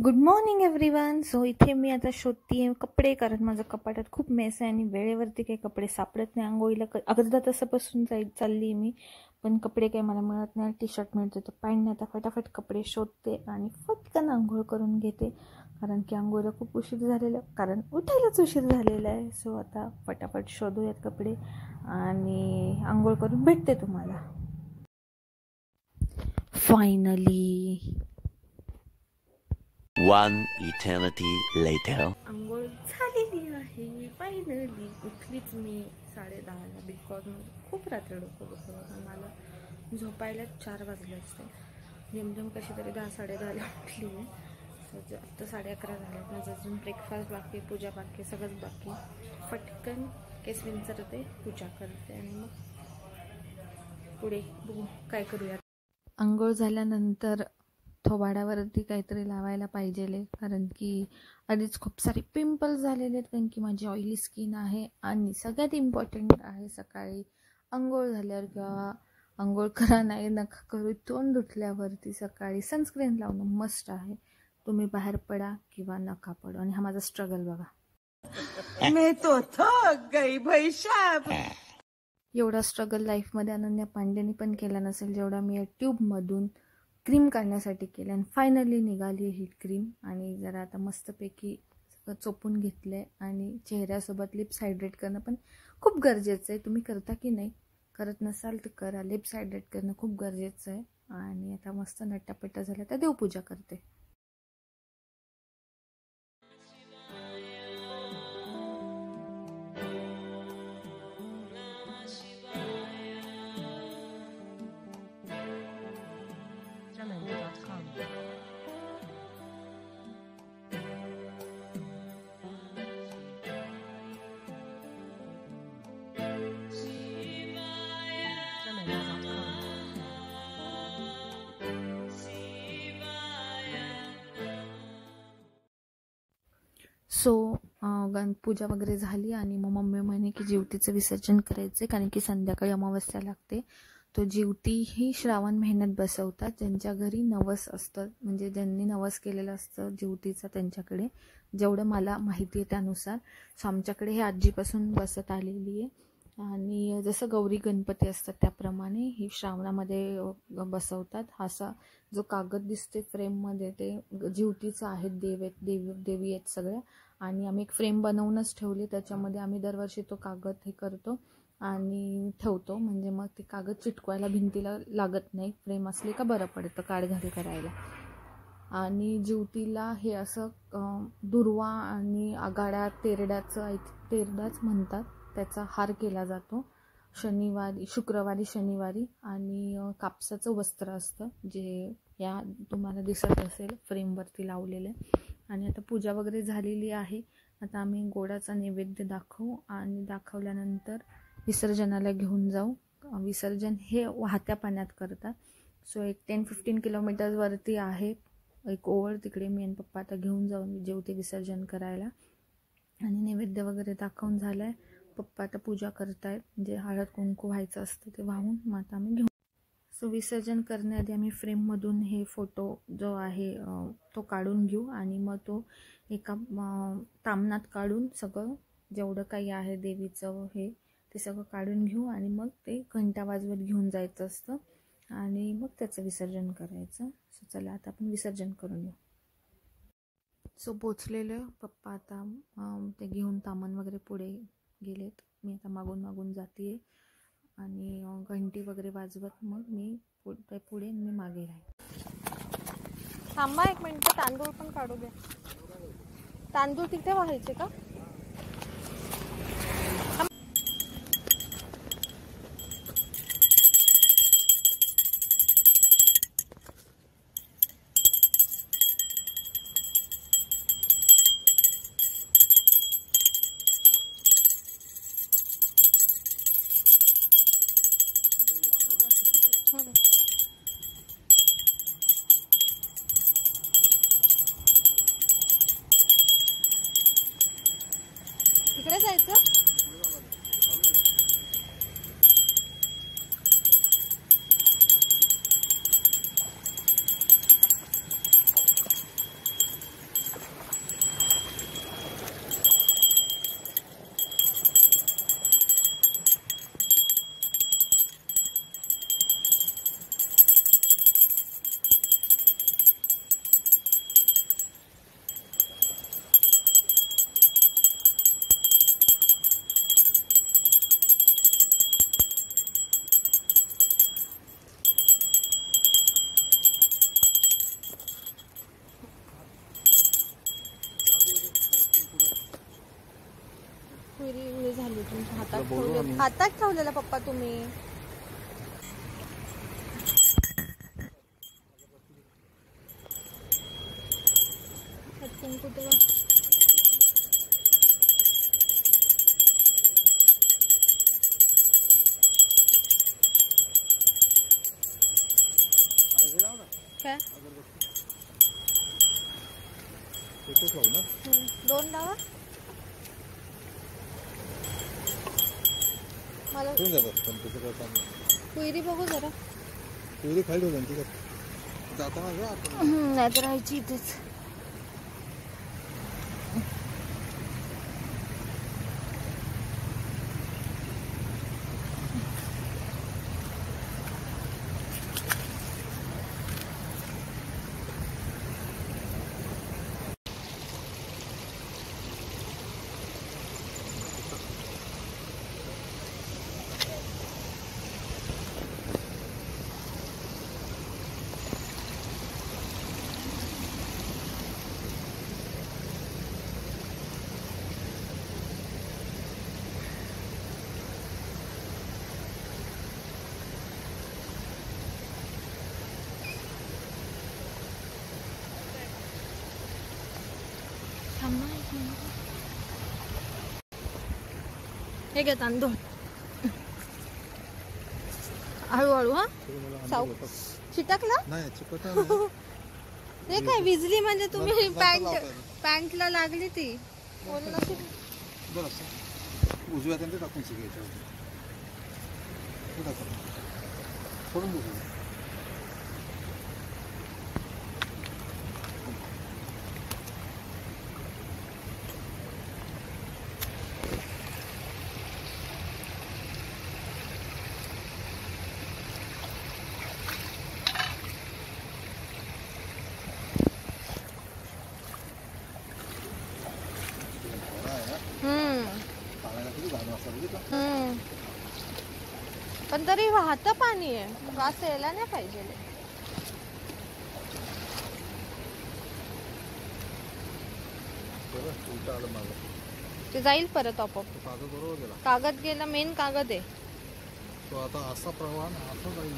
Good morning everyone. So इथे मी आता शोधतीये कपडे, कारण माझं कपाटात खूप मेस आहे आणि वेळेवरती काही कपडे सापडत नाही. आंघोळीला अर्धा तासापासून चालली मी, पण कपडे काही मला मिळत नाही. टी शर्ट मिळते तर पॅन्ट नाही. आता फटाफट कपडे शोधते आणि पटकन आंघोळ करून घेते, कारण की आंघोळीला खूप उशीर झालेला, कारण उठायलाच उशीर झालेला आहे. सो आता फटाफट शोधूयात कपडे आणि आंघोळ करून भेटते तुम्हाला. Finally One eternity later. आंघोळ झालेली आहे. फायनली उठलीच मी 10:30ला, बिकॉज खूप रात्री डोकं दुखलं. मला झोपायला 4 वाजले असते. जेमतेम कशी तरी 10-10:30ला उठली मी. आता 11:30 झाले. माझं अजून ब्रेकफास्ट बाकी, पूजा बाकी, सगळंच बाकी. पटकन केस विंचरते, पूजा करते आणि मग पुढे बघू काय करूया. आंघोळ झाल्यानंतर थोबाडावरती काहीतरी लावायला पाहिजे, कारण की आधीच खूप सारे पिंपल्स झालेले आहेत, कारण की माझी ऑइली स्किन आहे. आणि सगळ्यात इम्पॉर्टंट आहे, सकाळी आंघोळ झाल्यावर किंवा आंघोळ करा नाही नका करू, तोंड धुतल्यावरती सकाळी सनस्क्रीन लावणं मस्ट आहे. तुम्ही बाहेर पडा किंवा नका पडू. आणि हा माझा स्ट्रगल बघा. मैं तो थक गई भाई साहब. एवढा स्ट्रगल लाईफमध्ये अनन्या पांडेनी पण केला नसेल जेवढा मी या ट्यूबमधून क्रीम काढण्यासाठी केलं. आणि फायनली निघाली ही क्रीम. आणि जरा आता मस्तपैकी सगळं चोपून घेतलं आहे. आणि चेहऱ्यासोबत लिप्स हायड्रेट करणं पण खूप गरजेचं आहे. तुम्ही करता की नाही, करत नसाल तर करा. लिप्स हायड्रेट करणं खूप गरजेचं आहे. आणि आता मस्त नट्टापट्टा झाला तर देवपूजा करते. सो पूजा वगैरे झाली आणि मग मम्मी म्हणे की जिवतीचं विसर्जन करायचं, कारण की संध्याकाळी अमावस्या लागते. तो जिवती ही श्रावण महिन्यात बसवतात, ज्यांच्या घरी नवस असतं, म्हणजे ज्यांनी नवस केलेलं असतं जिवतीचं त्यांच्याकडे, जेवढं मला माहिती आहे त्यानुसार. सो आमच्याकडे हे आजीपासून बसत आलेली आहे. आणि जसं गौरी गणपती असतात त्याप्रमाणे ही श्रावणामध्ये बसवतात. हा असा जो कागद दिसते फ्रेममध्ये ते जिवतीचं आहे. देवी आहेत सगळ्या. आणि आम्ही एक फ्रेम बनवूनच ठेवली, त्याच्यामध्ये आम्ही दरवर्षी तो कागद हे करतो आणि ठेवतो, म्हणजे मग ते कागद चिटकवायला भिंतीला लागत नाही. फ्रेम असली का बरं पडतं काढघाल करायला. आणि जिवतीला हे असं दुर्वा आणि आघाड्या तेरडाच म्हणतात, त्याचा हार केला जातो शुक्रवारी शनिवारी. आणि कापसाचं वस्त्र असतं, जे या तुम्हाला दिसत असेल फ्रेमवरती लावलेलं. आणि आता पूजा वगैरे झालेली आहे. आता आम्ही गोडाचा नैवेद्य दाखवू आणि दाखवल्यानंतर विसर्जनाला घेऊन जाऊ. विसर्जन हे वाहत्या पाण्यात करतात. सो एक 10-15 किलोमीटरवरती आहे एक ओव्हर, तिकडे मी आणि पप्पा आता घेऊन जाऊन जेवते विसर्जन करायला. आणि नैवेद्य वगैरे दाखवून झालं आहे. पप्पा आता पूजा करतायत, म्हणजे हळद कुंकू व्हायचं असतं ते वाहून मग आता आम्ही घेऊन. सो विसर्जन करण्याआधी आम्ही फ्रेममधून हे फोटो जो आहे तो काढून घेऊ. आणि मग तो एका तामणात काढून सगळं जेवढं काही आहे देवीचं हे ते सगळं काढून घेऊ. आणि मग ते घंटा वाजवत घेऊन जायचं असतं आणि मग त्याचं विसर्जन करायचं. सो चला आता आपण विसर्जन करून येऊ. सो पोचलेलं पप्पा आता ते घेऊन तामण वगैरे पुढे गेलेत. मी आता मागून जाते आणि घंटी वगैरे वाजवत मग मी पुढे मी मागे राहील. थांबा 1 मिनिट, तांदूळ पण काढू द्या. तांदूळ तिथे व्हायचे का? तिकडे जायचं. हातात ठेवलेला पप्पा तुम्ही. कुठे काय 2 लावा मला. कुयरी बघू जरा. कुयरी खाली होती जाताना नाही तर राहायची इथेच. हे घे तांदूळ. हळूहळू. हा साऊ चिटकला नाही चिकट ते काय विजली म्हणजे तुम्ही पॅन्टला लागली ती म्हणून अशी. उजव्या हाताने टाकून शिकायचं सोडून बघू. पण तरी वाहतं पाणी आहे. वास यायला नाही पाहिजे. ते जाईल परत आपोआप. कागद गेला. मेन कागद आहे तो. आता असा प्रवाह असा जाईल.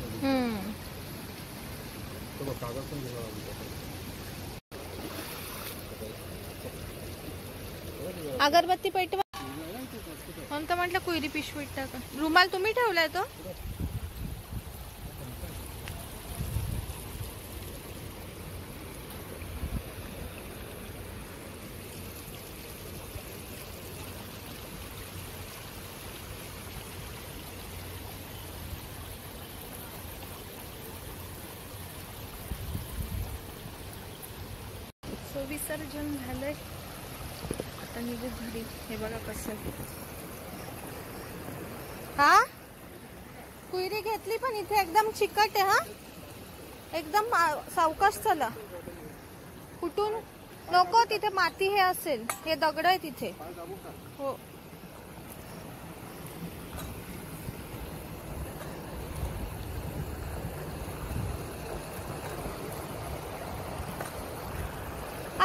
कागद पण गेला. अगरबत्ती पेटवा. म्हणून तर म्हटलं कुयरी पिशवीत टाका. रुमाल तुम्ही ठेवलाय तो. विसर्जन झालंय. आता निघू घरी. हे बघा कसं. हा कुयरी घेतली पण इथे एकदम चिकट आहे. हा एकदम सावकाश चला. कुठून नको. तिथे माती हे असेल. हे दगड आहे तिथे. हो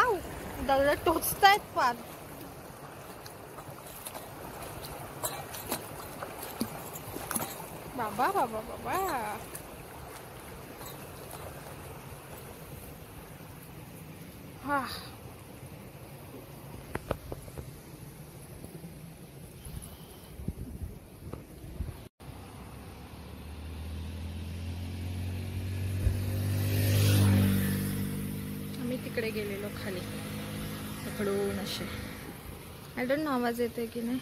आऊ दगड टोचतायत फार. बाबा बाबा बाबा. हा आम्ही तिकडे गेलेलो खाली पकडून असे. आय डोंट नो आवाज येते की नाही.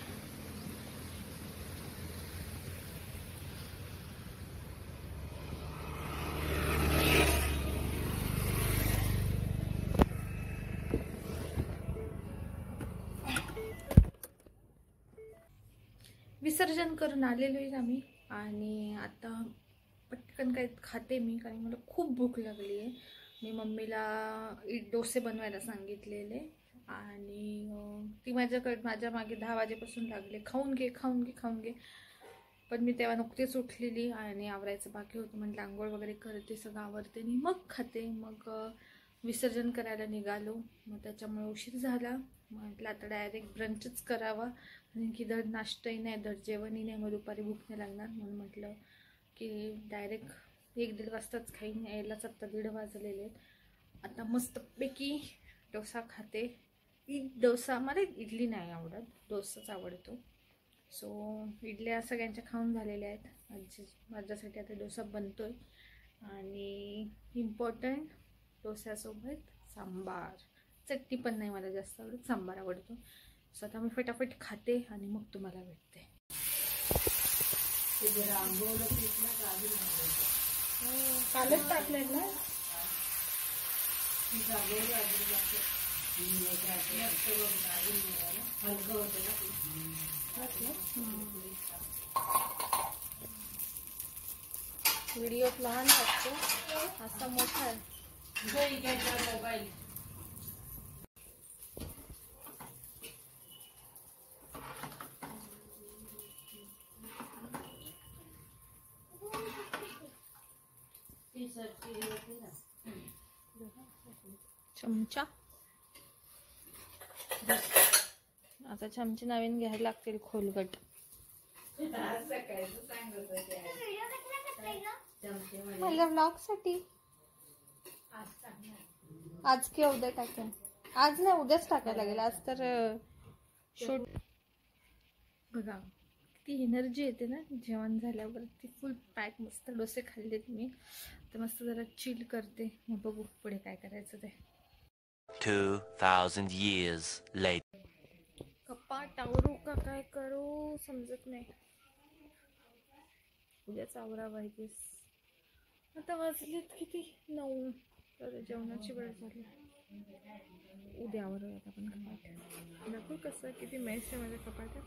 विसर्जन करून आलेलो आहे आम्ही. आणि आता पटकन काही खाते मी, कारण मला खूप भूक लागली आहे. मी मम्मीला डोसे बनवायला सांगितलेले आणि ती माझ्या मागे 10 वाजेपासून लागले. खाऊन घे खाऊन घे खाऊन घे. पण मी तेव्हा नुकतीच उठलेली आणि आवरायचं बाकी होतं. म्हटलं आंघोळ वगैरे करते, सगळं आवरते आणि मग खाते. मग विसर्जन करायला निघालो. मग त्याच्यामुळे उशीर झाला. म्हटलं आता डायरेक्ट ब्रंचच करावा, कारण की धड नाश्ताही नाही, धड जेवणही नाही, मग दुपारी भूक नाही लागणार. म्हणून म्हटलं की डायरेक्ट 1-1.5 वाजताच खाईन. यायलाच आत्ता 1:30 वाजलेले आहेत. आता मस्तपैकी डोसा खाते. डोसा मला इडली नाही आवडत, डोसाच आवडतो. सो इडल्या सगळ्यांच्या खाऊन झालेल्या आहेत. माझ्यासाठी आता डोसा बनतोय. आणि इम्पॉर्टंट, डोस्यासोबत सांबार. चटणी पण नाही मला जास्त आवडत, सांबार आवडतो. सो आता मी फटाफट खाते आणि मग तुम्हाला भेटते. कालच टाकलंय ना. व्हिडिओ लहान वाटतो, असा मोठा आहे. मोबाईल चमचा. आता चमचे नवीन घ्यायला लागतील, खोलगट. मला व्लॉग साठी आज किंवा उद्या टाकेन. आज नाही, उद्याच टाकायला लागेल. आज तर शूट. बघा किती एनर्जी येते ना जेवण झाल्यावर. ती फुल पॅक मस्त डोसे खाल्लेत मी. तर मस्त जरा चिल करते, मग बघू पुढे काय करायचं ते. 2000 years later. कपाट आवरू का काय करू समजत नाही. उद्याच आवरावं आहे. आता वाजलेत किती, 9. तर जेवणाची वेळ झाली. उद्या आवरूयात आपण कपाट. दाखवू कसं किती मेस आहे माझ्या कपाटात.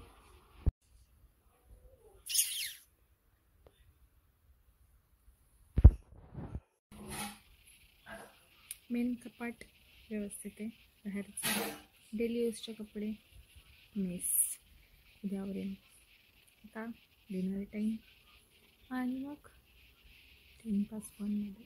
मेन कपाट व्यवस्थित आहे. बाहेरचं डेली यूजचे कपडे मेस. उद्या आवरेन. आता डिनर टाईम आणि मग 3-5 फोनमध्ये.